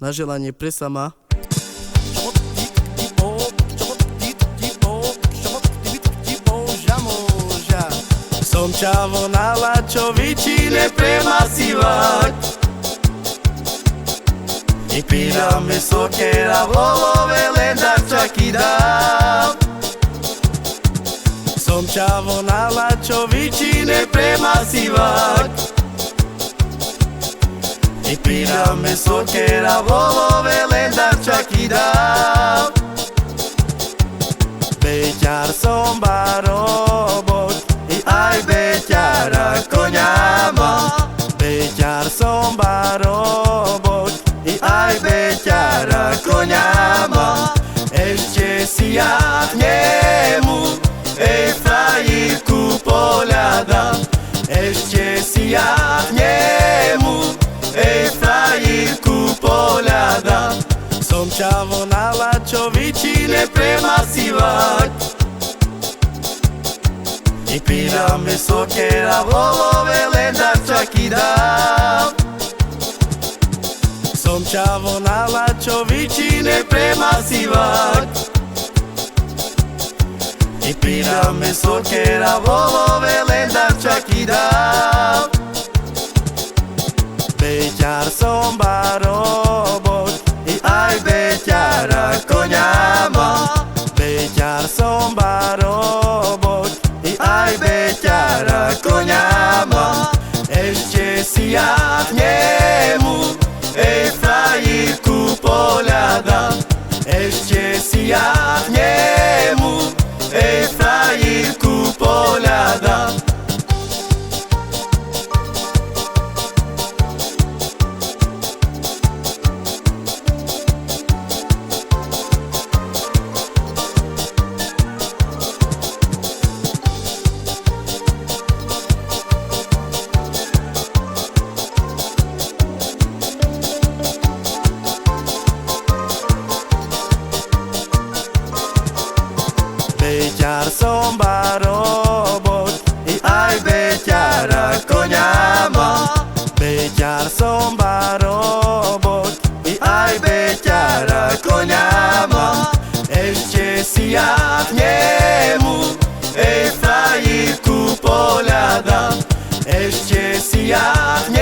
Na želanie pre sama. Som čavo na Lačovičine prema Sivak I pirame sokera volove lenda čak I dam Som čavo na Lačovičine prema Sivak I pirame sokera volove lenda čak I dam Beťar som barobok I aj beťara koňa má Beťar som barobok I aj beťara koňa má Ešte si ja k nemu frajírku pohľadám Ešte si ja k nemu frajírku pohľadám Som čavo na Lačovičine prema Sivak I pirame sokera volove lenda čak I dam Som čavo na Lačovičine prema Sivak I pirame sokera volove lenda čak I dam Beťar som barobok I aj beťara koňa má Beťar som barobok I aj beťara koňa má Ešte si ja k nemu frajírku pohľadám Ešte si ja k nemu frajírku pohľadám Beťar som barobok I aj beťara koňa má Beťar som barobok I aj beťara koňa má Ešte si ja k nemu frajírku pohľadám Ešte si ja k nemu